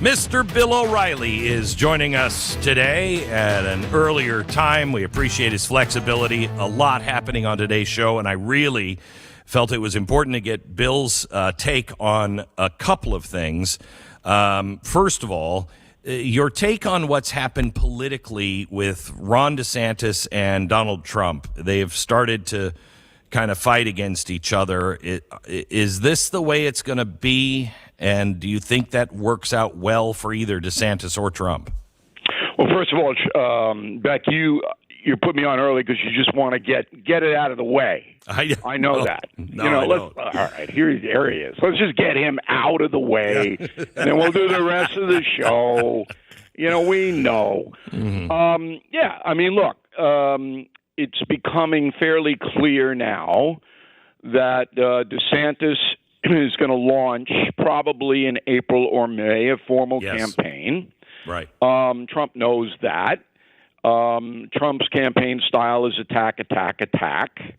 Mr. Bill Oreilly is joining us today at an earlier time. We appreciate his flexibility. A lot happening on today's show, and I really felt it was important to get Bill's take on a couple of things. First of all, your take on what's happened politically with Ron DeSantis and Donald Trump. They have started to kind of fight against each other. Is this the way it's going to be? And do you think that works out well for either DeSantis or Trump? Well, first of all, Beck, you put me on early because you just want to get it out of the way. I know that. All right, here he is. Let's just get him out of the way, and then we'll do the rest of the show. We know. Mm-hmm. Look, it's becoming fairly clear now that DeSantis is going to launch probably in April or May a formal campaign. Right. Trump knows that. Trump's campaign style is attack, attack, attack.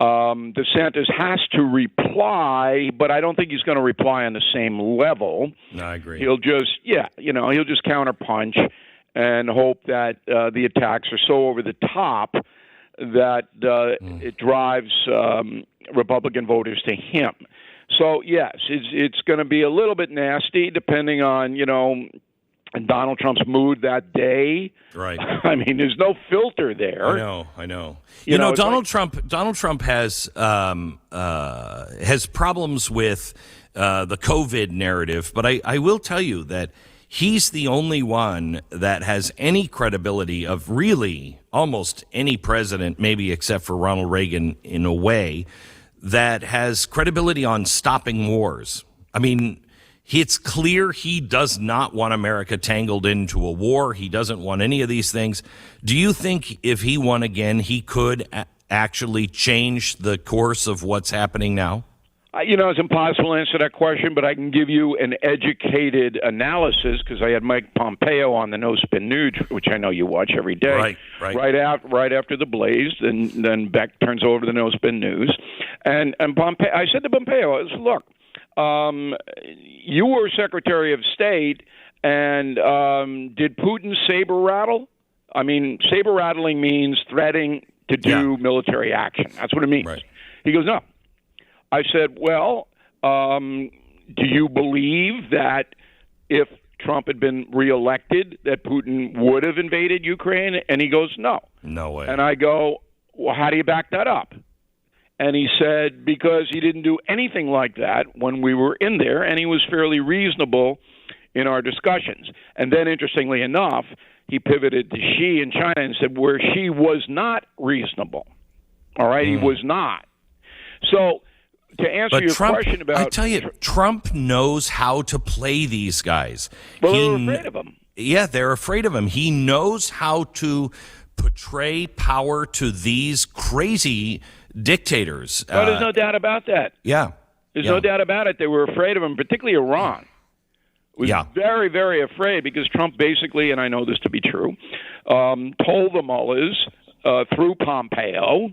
DeSantis has to reply, but I don't think he's going to reply on the same level. No, I agree. He'll just, he'll just counterpunch and hope that the attacks are so over the top that it drives Republican voters to him. So, yes, it's going to be a little bit nasty depending on, Donald Trump's mood that day. Right. I mean, there's no filter there. I know. Donald Trump has problems with the COVID narrative, but I will tell you that he's the only one that has any credibility of really almost any president, maybe except for Ronald Reagan in a way, that has credibility on stopping wars. I mean, it's clear he does not want America tangled into a war. He doesn't want any of these things. Do you think if he won again, he could actually change the course of what's happening now? It's impossible to answer that question, but I can give you an educated analysis because I had Mike Pompeo on the No Spin News, which I know you watch every day. Right after the Blaze, and then Beck turns over to the No Spin News, and Pompeo. I said to Pompeo, "Look, you were Secretary of State, and did Putin saber rattle? I mean, saber rattling means threatening to do military action. That's what it means." Right. He goes, "No." I said, well, do you believe that if Trump had been reelected that Putin would have invaded Ukraine? And he goes, no. No way. And I go, well, how do you back that up? And he said, because he didn't do anything like that when we were in there, and he was fairly reasonable in our discussions. And then, interestingly enough, he pivoted to Xi in China and said where Xi was not reasonable. All right, he was not. So to answer your question about... I tell you, Trump knows how to play these guys. Well, they're afraid of him. Yeah, they're afraid of him. He knows how to portray power to these crazy dictators. No, there's no doubt about that. Yeah. There's no doubt about it. They were afraid of him, particularly Iran. Was very, very afraid because Trump basically, and I know this to be true, told the mullahs through Pompeo,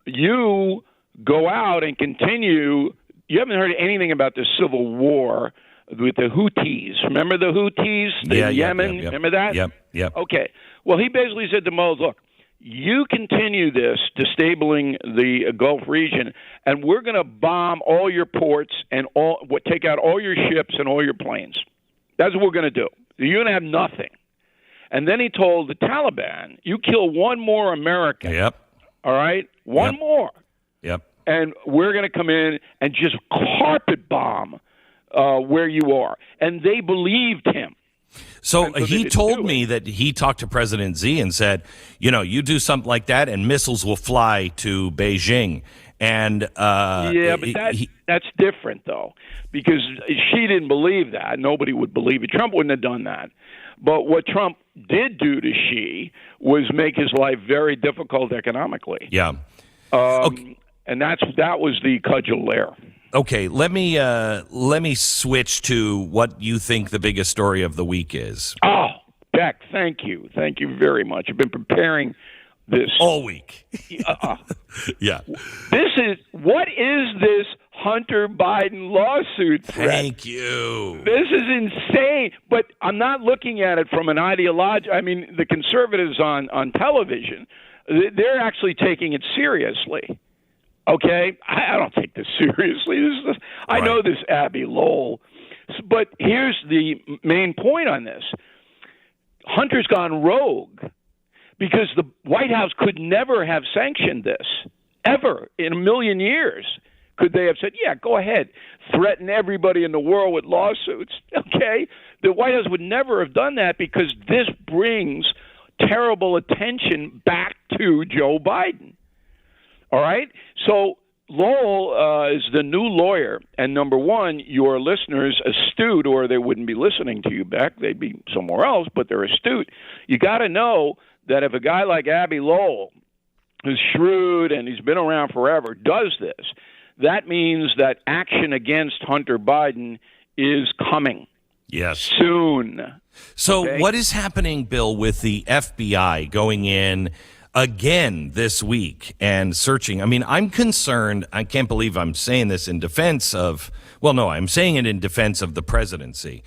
you go out and continue. You haven't heard anything about the civil war with the Houthis. Remember the Houthis, Yemen? Yep. Remember that? Yep. Okay. Well, he basically said to Moses, look, you continue this, disabling the Gulf region, and we're going to bomb all your ports and take out all your ships and all your planes. That's what we're going to do. You're going to have nothing. And then he told the Taliban, you kill one more American. Yep. All right? One more. Yep. And we're going to come in and just carpet bomb where you are. And they believed him. So he told me that he talked to President Xi and said, you do something like that and missiles will fly to Beijing. And but that's different, though, because Xi didn't believe that. Nobody would believe it. Trump wouldn't have done that. But what Trump did do to Xi was make his life very difficult economically. Yeah. Okay. And that was the cudgel there. Okay, let me switch to what you think the biggest story of the week is. Oh, Beck, thank you very much. I've been preparing this all week. Yeah. What is this Hunter Biden lawsuit threat. Thank you. This is insane. But I'm not looking at it from an ideology. I mean, the conservatives on television, they're actually taking it seriously. Okay? I don't take this seriously. I know this Abby Lowell. But here's the main point on this. Hunter's gone rogue because the White House could never have sanctioned this, ever in a million years. Could they have said, yeah, go ahead, threaten everybody in the world with lawsuits? Okay? The White House would never have done that because this brings terrible attention back to Joe Biden. All right? So Lowell is the new lawyer, and number one, your listeners astute, or they wouldn't be listening to you, Beck. They'd be somewhere else, but they're astute. You got to know that if a guy like Abby Lowell, who's shrewd and he's been around forever, does this, that means that action against Hunter Biden is coming. Yes. Soon. So what is happening, Bill, with the FBI going in again this week and searching? I mean, I'm concerned. I can't believe I'm saying this in defense of, well, no, I'm saying it in defense of the presidency.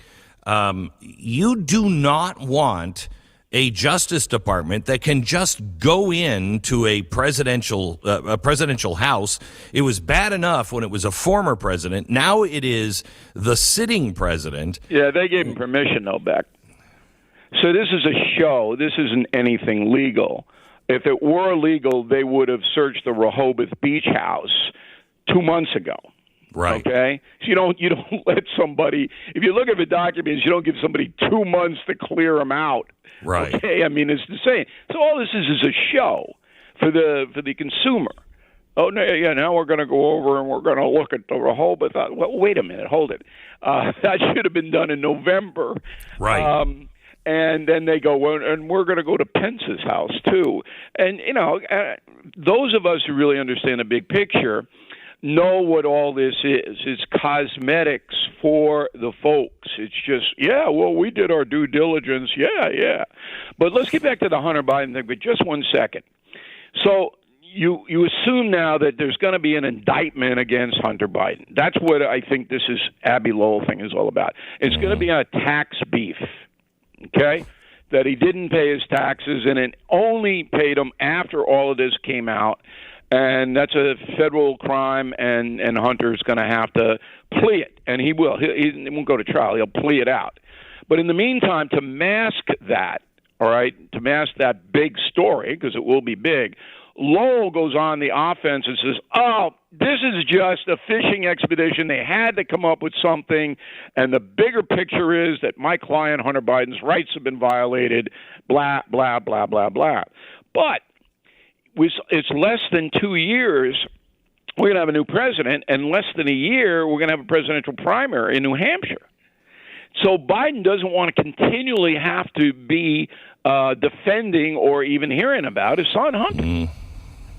You do not want a Justice Department that can just go into a presidential house. It was bad enough when it was a former president. Now it is the sitting president. Yeah, they gave him permission, though, Beck. So this is a show. This isn't anything legal. If it were legal, they would have searched the Rehoboth Beach house 2 months ago. Right. Okay? So you don't let somebody, if you look at the documents, you don't give somebody 2 months to clear them out. Right. Okay? I mean, it's the same. So all this is a show for the consumer. Oh, no, yeah, now we're going to go over and we're going to look at the Rehoboth. Well, wait a minute, hold it. That should have been done in November. Right. And then they go, well, and we're going to go to Pence's house, too. And, those of us who really understand the big picture know what all this is. It's cosmetics for the folks. It's just, yeah, well, we did our due diligence. Yeah. But let's get back to the Hunter Biden thing for just 1 second. So you assume now that there's going to be an indictment against Hunter Biden. That's what I think this is Abby Lowell thing is all about. It's going to be a tax beef, okay, that he didn't pay his taxes and it only paid them after all of this came out. And that's a federal crime, and Hunter's going to have to plea it, and he will. He won't go to trial. He'll plea it out. But in the meantime, to mask that, all right, to mask that big story, because it will be big, Lowell goes on the offense and says, oh, this is just a fishing expedition. They had to come up with something, and the bigger picture is that my client, Hunter Biden's rights have been violated, blah, blah, blah, blah, blah. But it's less than 2 years, we're going to have a new president, and less than a year, we're going to have a presidential primary in New Hampshire. So Biden doesn't want to continually have to be defending or even hearing about his son, Hunter. Mm.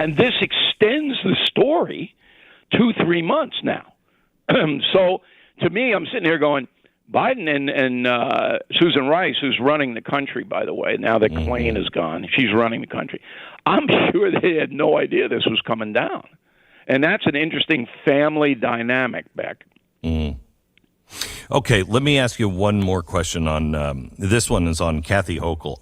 And this extends the story 2-3 months now. So to me, I'm sitting here going, Biden and Susan Rice, who's running the country, by the way, now that Klain is gone, she's running the country. I'm sure they had no idea this was coming down. And that's an interesting family dynamic, Beck. Mm. Okay, let me ask you one more question on this one is on Kathy Hochul.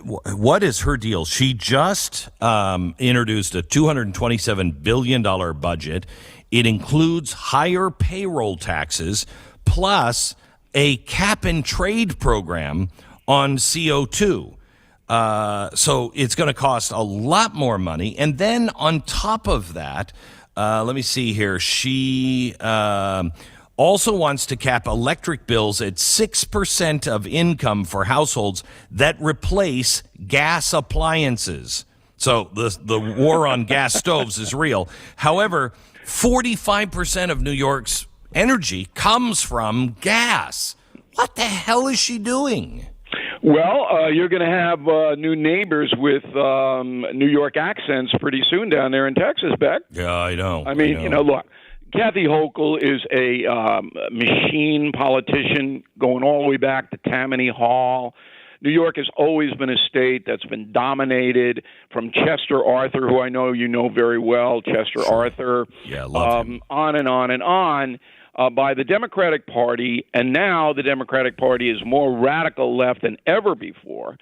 What is her deal? She just introduced a $227 billion budget. It includes higher payroll taxes plus a cap-and-trade program on CO2. So it's going to cost a lot more money. And then on top of that, let me see here, she also wants to cap electric bills at 6% of income for households that replace gas appliances. So the war on gas stoves is real. However, 45% of New York's energy comes from gas. What the hell is she doing? Well, you're going to have new neighbors with New York accents pretty soon down there in Texas, Beck. Yeah, I know. I mean, look, Kathy Hochul is a machine politician going all the way back to Tammany Hall. New York has always been a state that's been dominated from Chester Arthur, who I know you know very well, Chester Arthur, love him. on and on and on, by the Democratic Party. And now the Democratic Party is more radical left than ever before.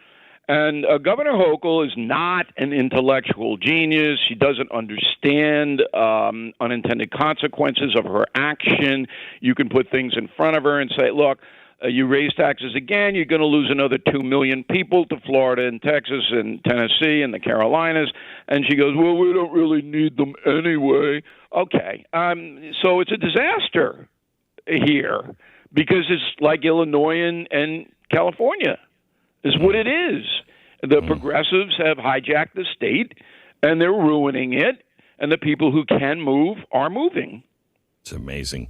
And Governor Hochul is not an intellectual genius. She doesn't understand unintended consequences of her action. You can put things in front of her and say, look, you raise taxes again, you're going to lose another 2 million people to Florida and Texas and Tennessee and the Carolinas. And she goes, well, we don't really need them anyway. Okay. So it's a disaster here because it's like Illinois and California. Is what it is. The progressives have hijacked the state, and they're ruining it, and the people who can move are moving. It's amazing.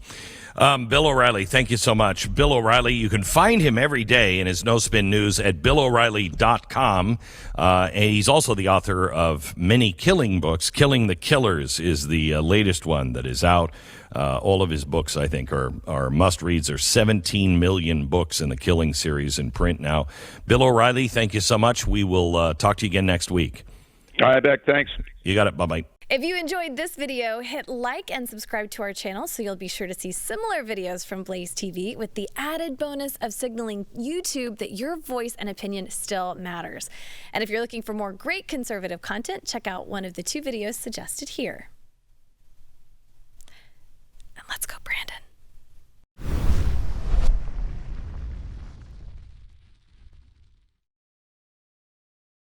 Bill Oreilly, thank you so much. Bill Oreilly, you can find him every day in his No Spin News at BillO'Reilly.com. And he's also the author of many killing books. Killing the Killers is the latest one that is out. All of his books, I think, are must-reads. There's 17 million books in the Killing series in print now. Bill Oreilly, thank you so much. We will talk to you again next week. All right, Beck, thanks. You got it. Bye-bye. If you enjoyed this video, hit like and subscribe to our channel so you'll be sure to see similar videos from BlazeTV with the added bonus of signaling YouTube that your voice and opinion still matters. And if you're looking for more great conservative content, check out one of the 2 videos suggested here.